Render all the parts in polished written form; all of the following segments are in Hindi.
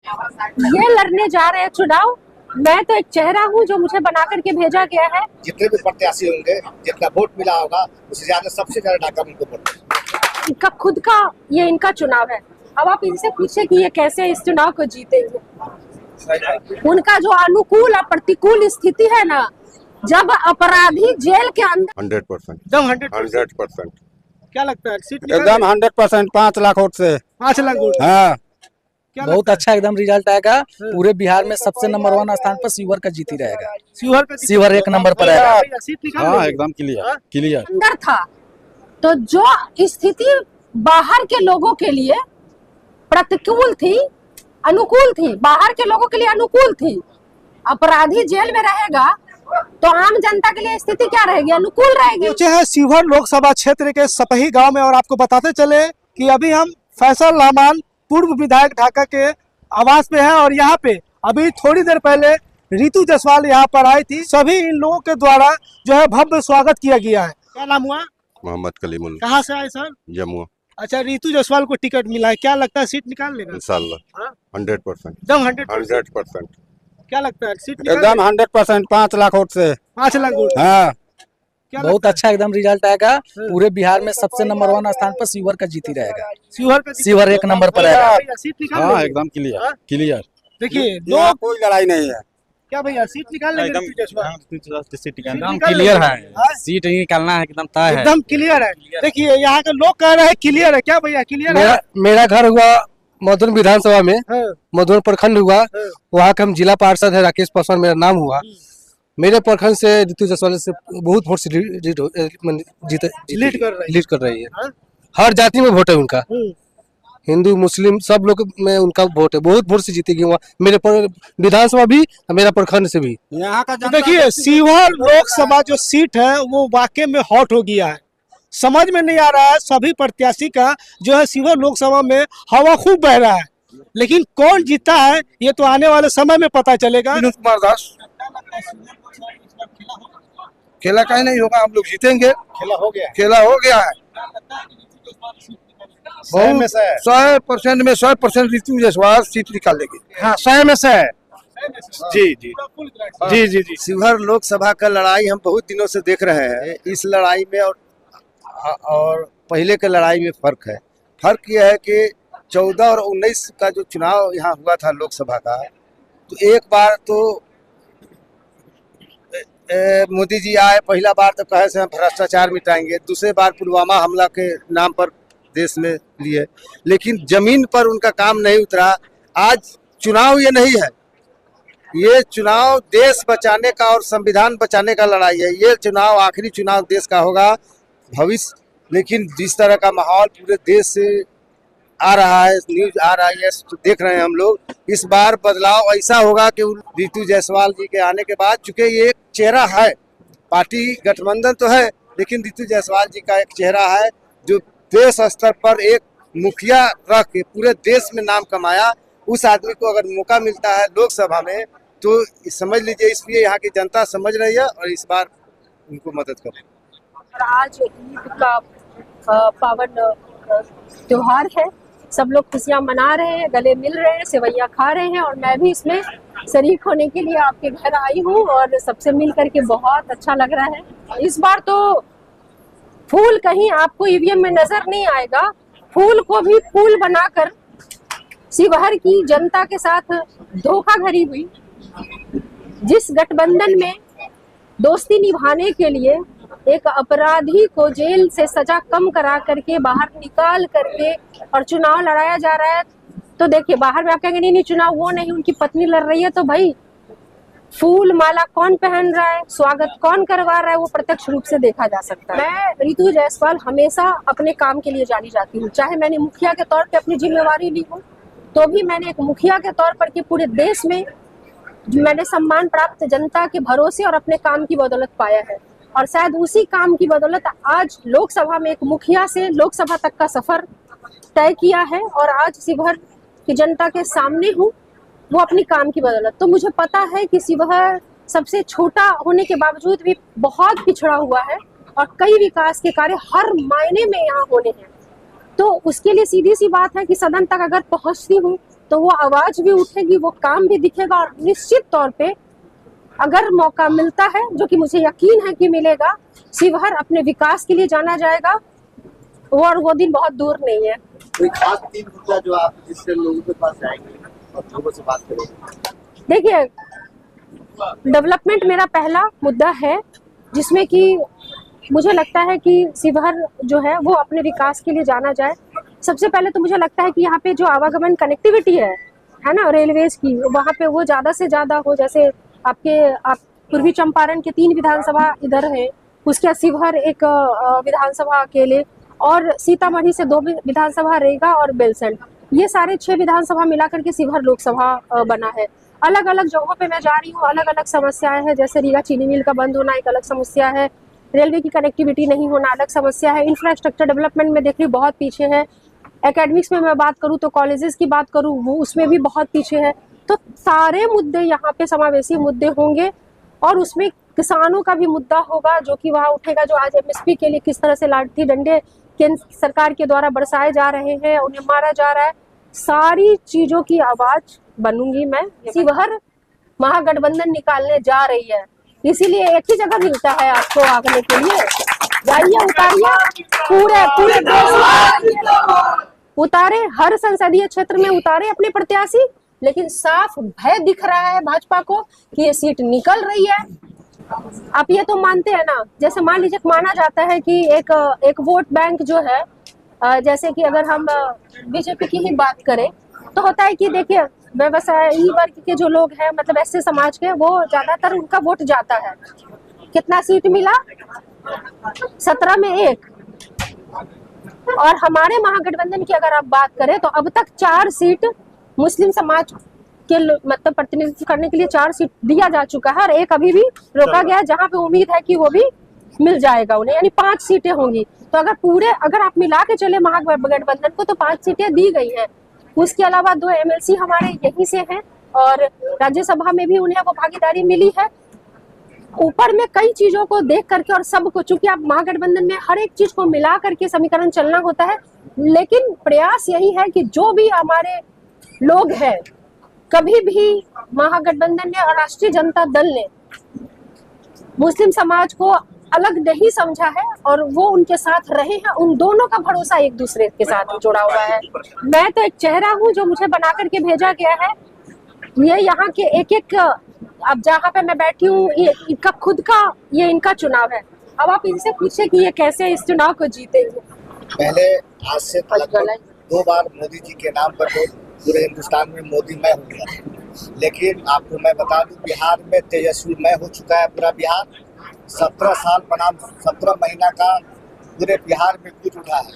ये लड़ने जा रहे हैं चुनाव। मैं तो एक चेहरा हूँ जो मुझे बना करके भेजा गया है। जितने भी प्रत्याशी होंगे, जितना वोट मिला होगा उससे ज्यादा सबसे ज्यादा डाका उनको वोट। इनका खुद का ये इनका चुनाव है। अब आप इनसे पूछे कि ये कैसे इस चुनाव को जीतेंगे। उनका जो अनुकूल और प्रतिकूल स्थिति है ना, जब अपराधी जेल के अंदर 100%। एकदम 100%। क्या लगता है सीट एकदम 100%। 5 लाख वोट से 5 लाख वोट। हाँ। बहुत अच्छा एकदम रिजल्ट आएगा। पूरे बिहार में सबसे नंबर 1 स्थान पर शिवहर का जीती रहेगा। शिवहर 1 नंबर पर रहेगा। सीट निकाल हाँ लेंगे। एकदम क्लियर। अंदर था, तो जो स्थिति बाहर के लोगों के लिए प्रतिकूल थी, अनुकूल थी, बाहर के लोगों के लिए अनुकूल थी। अपराधी जेल में रहेगा तो आम जनता के लिए स्थिति क्या रहेगी? अनुकूल रहेगी। पहुंचे हैं शिवहर लोकसभा क्षेत्र के सपही गांव में और आपको बताते चले कि अभी हम फैसल रहमान पूर्व विधायक ढाका के आवास पे हैं और यहाँ पे अभी थोड़ी देर पहले रितु जायसवाल यहाँ पर आई थी। सभी इन लोगों के द्वारा जो है भव्य स्वागत किया गया है। क्या नाम हुआ? मोहम्मद कलीमुल। कहाँ से आए सर? जम्मू। अच्छा, रितु जायसवाल को टिकट मिला है, क्या लगता है सीट निकाल लेगा? इंशाल्लाह। हाँ? 100%। एकदम 100%। क्या लगता है सीट निकाल एकदम 100%। 5 लाख वोट से 5 लाख वोट। हाँ। बहुत अच्छा एकदम रिजल्ट आएगा। पूरे बिहार में सबसे नंबर 1 स्थान पर शिवहर का जीती रहेगा। शिवहर 1 नंबर पर रहेगा। सीट निकाल हाँ लेंगे। एकदम क्लियर। देखिए यहाँ कोई लड़ाई नहीं है। क्या भैया सीट निकाल लेंगे? रितु जायसवाल? एकदम क्लियर है। सीट ही निकालना है, एकदम तय है। एकदम क्लियर है। देखिए यहाँ के लोग कह रहे हैं क्लियर है। क्या भैया क्लियर है? मेरा घर हुआ मधुबन विधानसभा में, हाँ। मधुबन प्रखंड हुआ। वहाँ के हम जिला पार्षद है, राकेश पासवान मेरा नाम हुआ। मेरे प्रखंड से रितु जायसवाल से बहुत वोट से लीड कर रही है। हाँ? हर जाति में वोट है उनका, हिंदू मुस्लिम सब लोग में उनका वोट है। बहुत वोट से जीतेगी वहाँ मेरे विधानसभा भी, मेरा प्रखंड से भी। यहाँ का तो देखिए शिवहर लोकसभा जो सीट है वो वाकई में हॉट हो गया है। समझ में नहीं आ रहा है सभी प्रत्याशी का जो है शिवहर लोकसभा में हवा खूब बह रहा है, लेकिन कौन जीता है ये तो आने वाले समय में पता चलेगा। विनोद कुमार दास। खेला कहीं नहीं होगा, हम लोग जीतेंगे। खेला हो गया। खेला हो गया है 100% में 100% रितु जायसवाल सीट निकाल लेगी। हाँ 100 में से है। जी जी जी जी जी। शिवहर लोकसभा का लड़ाई हम बहुत दिनों से देख रहे हैं। इस लड़ाई में और पहले के लड़ाई में फर्क है। फर्क यह है कि 14 और 19 का जो चुनाव यहाँ हुआ था लोकसभा का, तो एक बार तो मोदी जी आए, पहला बार तो कहे से हम भ्रष्टाचार मिटाएंगे, दूसरे बार पुलवामा हमला के नाम पर देश में लिए, लेकिन जमीन पर उनका काम नहीं उतरा। आज चुनाव ये नहीं है, ये चुनाव देश बचाने का और संविधान बचाने का लड़ाई है। ये चुनाव आखिरी चुनाव देश का होगा भविष्य, लेकिन जिस तरह का माहौल पूरे देश से आ रहा है, न्यूज आ रहा है, तो देख रहे हैं हम लोग, इस बार बदलाव ऐसा होगा कि रितु जायसवाल जी के आने के बाद, चूंकि ये एक चेहरा है, पार्टी गठबंधन तो है लेकिन रितु जायसवाल जी का एक चेहरा है जो देश स्तर पर एक मुखिया रख के पूरे देश में नाम कमाया। उस आदमी को अगर मौका मिलता है लोकसभा में तो समझ लीजिए, इसलिए यहाँ की जनता समझ रही है और इस बार उनको मदद करें। आज ईद का पावन त्योहार है, सब लोग खुशियां मना रहे हैं, गले मिल रहे हैं, सेवैयां खा रहे हैं और मैं भी इसमें शरीक होने के लिए आपके घर आई हूँ और सबसे मिल करके बहुत अच्छा लग रहा है। इस बार तो फूल कहीं आपको ईवीएम में नजर नहीं आएगा, फूल को भी फूल बनाकर शिवहर की जनता के साथ धोखाधड़ी हुई। जिस गठबंधन में दोस्ती निभाने के लिए एक अपराधी को जेल से सजा कम करा करके बाहर निकाल करके और चुनाव लड़ाया जा रहा है, तो देखिए बाहर में आप कहेंगे नहीं चुनाव वो नहीं, उनकी पत्नी लड़ रही है, तो भाई फूल माला कौन पहन रहा है, स्वागत कौन करवा रहा है, वो प्रत्यक्ष रूप से देखा जा सकता है। मैं रितु जायसवाल हमेशा अपने काम के लिए जानी जाती हूँ, चाहे मैंने मुखिया के तौर पे अपनी जिम्मेवारी ली हो, तो भी मैंने एक मुखिया के तौर पर के पूरे देश में मैंने सम्मान प्राप्त जनता के भरोसे और अपने काम की बदौलत पाया है। और शायद उसी काम की बदौलत आज लोकसभा में एक मुखिया से लोकसभा तक का सफर तय किया है और आज शिवहर की जनता के सामने हूँ, वो अपनी काम की बदौलत। तो मुझे पता है कि शिवहर सबसे छोटा होने के बावजूद भी बहुत पिछड़ा हुआ है और कई विकास के कार्य हर मायने में यहाँ होने हैं। तो उसके लिए सीधी सी बात है कि सदन तक अगर पहुँचती हूँ तो वो आवाज भी उठेगी, वो काम भी दिखेगा, और निश्चित तौर पे अगर मौका मिलता है, जो कि मुझे यकीन है कि मिलेगा, शिवहर अपने विकास के लिए जाना जाएगा, और वो दिन बहुत दूर नहीं है। कोई खास 3 मुद्दा जो आप जिससे लोगों के पास जाएंगे और लोगों से बात करेंगे? देखिए, डेवलपमेंट मेरा पहला मुद्दा है, जिसमें कि मुझे लगता है कि शिवहर जो है वो अपने विकास के लिए जाना जाए। सबसे पहले तो मुझे लगता है कि यहाँ पे जो आवागमन कनेक्टिविटी है ना, रेलवेज की, वहाँ पे वो ज़्यादा से ज़्यादा हो। जैसे आप पूर्वी चंपारण के 3 विधानसभा इधर है, उसके शिवहर एक विधानसभा अकेले, और सीतामढ़ी से 2 विधानसभा रेगा और बेलसंड, ये सारे 6 विधानसभा मिलाकर के शिवहर लोकसभा बना है। अलग अलग जगहों पे मैं जा रही हूँ, अलग अलग समस्याएं हैं। जैसे रीगा चीनी मिल का बंद होना एक अलग समस्या है, रेलवे की कनेक्टिविटी नहीं होना अलग समस्या है, इंफ्रास्ट्रक्चर डेवलपमेंट में देखिए बहुत पीछे है, एकेडमिक्स में मैं बात करूँ तो कॉलेजेस की बात करूँ वो उसमें भी बहुत पीछे है। तो सारे मुद्दे यहाँ पे समावेशी मुद्दे होंगे, और उसमें किसानों का भी मुद्दा होगा जो कि वहाँ उठेगा, जो आज एमएसपी के लिए किस तरह से लाठी डंडे केंद्र सरकार के द्वारा बरसाए जा रहे हैं, उन्हें मारा जा रहा है। सारी चीजों की आवाज बनूंगी मैं। शिवहर महागठबंधन निकालने जा रही है, इसीलिए एक ही जगह मिलता है आपको आगने के लिए। जाइए, उतारिए, पूरे देश उतारे, हर संसदीय क्षेत्र में उतारे अपने प्रत्याशी, लेकिन साफ भय दिख रहा है भाजपा को कि ये सीट निकल रही है। आप ये तो मानते हैं ना, जैसे मान लीजिए माना जाता है कि एक वोट बैंक जो है, जैसे कि अगर हम बीजेपी की ही बात करें तो होता है कि देखिए व्यवसायी वर्ग के जो लोग हैं, मतलब ऐसे समाज के, वो ज्यादातर उनका वोट जाता है। कितना सीट मिला? 17 में 1। और हमारे महागठबंधन की अगर आप बात करें तो अब तक 4 सीट मुस्लिम समाज के मतलब प्रतिनिधित्व करने के लिए 4 सीट दिया जा चुका है, और 1 अभी भी रोका गया, जहां पे उम्मीद है कि वो भी मिल जाएगा उन्हें, यानी 5 सीटें होंगी। तो अगर आप मिला के चले महागठबंधन को तो 5 सीटें दी गई हैं। उसके अलावा 2 एमएलसी हमारे यहीं से हैं, और राज्यसभा में भी उन्हें वो भागीदारी मिली है। ऊपर में कई चीजों को देख करके और सबको, चूंकि आप महागठबंधन में हर एक चीज को मिला करके समीकरण चलना होता है, लेकिन प्रयास यही है कि जो भी हमारे लोग हैं, कभी भी महागठबंधन ने और राष्ट्रीय जनता दल ने मुस्लिम समाज को अलग नहीं समझा है, और वो उनके साथ रहे हैं। उन दोनों का भरोसा एक दूसरे के साथ जुड़ा हुआ है। मैं तो एक चेहरा हूँ जो मुझे बना करके भेजा गया है। ये यहाँ के एक अब जहाँ पे मैं बैठी हूँ, ये इनका खुद का, ये इनका चुनाव है। अब आप इनसे पूछे कि ये कैसे इस चुनाव को जीतेंगे। पहले आज से लगभग 2 बार मोदी जी के नाम पर पूरे हिंदुस्तान में मोदी मैं हो गया, लेकिन आपको मैं बता दूं, बिहार में तेजस्वी मैं हो चुका है। पूरा बिहार 17 साल बनाम 17 महीना का पूरे बिहार में कूच उठा है,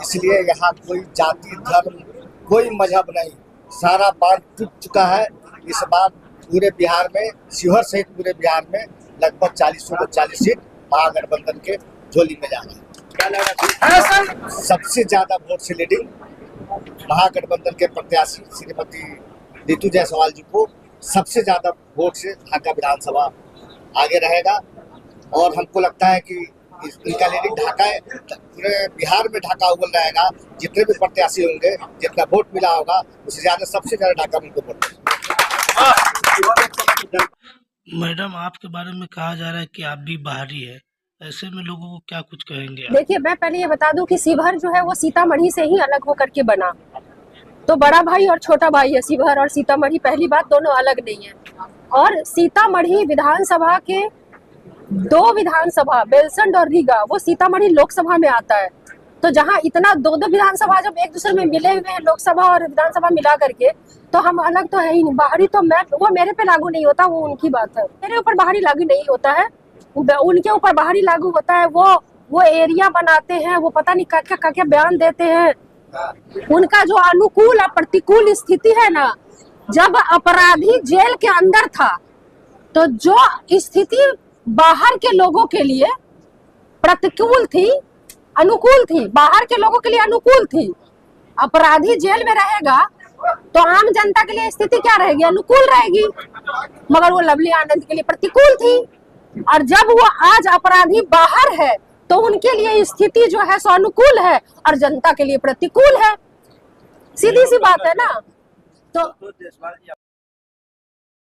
इसलिए यहाँ कोई जाति धर्म कोई मजहब नहीं, सारा बांध टूट चुका है। इस बार पूरे बिहार में, शिवहर सहित पूरे बिहार में लगभग 40 सीट महागठबंधन के झोली में जाना है। क्या लग रहा है? सबसे ज्यादा वोट से लीडिंग महागठबंधन के प्रत्याशी श्रीमती ऋतु जायसवाल जी को सबसे ज्यादा वोट से ढाका विधानसभा आगे रहेगा, और हमको लगता है कि इनका लीडिंग ढाका पूरे बिहार में ढाका अव्वल रहेगा। जितने भी प्रत्याशी होंगे, जितना वोट मिला होगा उससे ज्यादा, सबसे ज्यादा ढाका में उनको वोट। मैडम, आपके बारे में कहा जा रहा है कि आप भी बाहरी है, ऐसे में लोगों को क्या कुछ कहेंगे आप? देखिए, मैं पहले ये बता दूं कि शिवहर जो है वो सीतामढ़ी से ही अलग होकर के बना, तो बड़ा भाई और छोटा भाई है शिवहर और सीतामढ़ी। पहली बात, दोनों अलग नहीं है। और सीतामढ़ी विधानसभा के 2 विधानसभा बेलसंड और रीगा, वो सीतामढ़ी लोकसभा में आता है। तो जहाँ इतना 2 विधानसभा जब एक दूसरे में मिले हुए हैं, लोकसभा और विधानसभा मिला करके, तो हम अलग तो है ही नहीं। बाहरी तो वो मेरे पे लागू नहीं होता, वो उनकी बात है। मेरे ऊपर बाहरी लागू नहीं होता है, उनके ऊपर बाहरी लागू होता है। वो एरिया बनाते हैं, वो पता नहीं क्या बयान देते हैं। उनका जो अनुकूल और प्रतिकूल स्थिति है ना, जब अपराधी जेल के अंदर था तो जो स्थिति बाहर के लोगों के लिए प्रतिकूल थी, अनुकूल थी, बाहर के लोगों के लिए अनुकूल थी। अपराधी जेल में रहेगा तो आम जनता के लिए स्थिति क्या रहेगी? अनुकूल रहेगी। मगर वो लवली आनंद के लिए प्रतिकूल थी, और जब वो आज अपराधी बाहर है तो उनके लिए स्थिति जो है सो अनुकूल है और जनता के लिए प्रतिकूल है। सीधी सी बात है ना। तो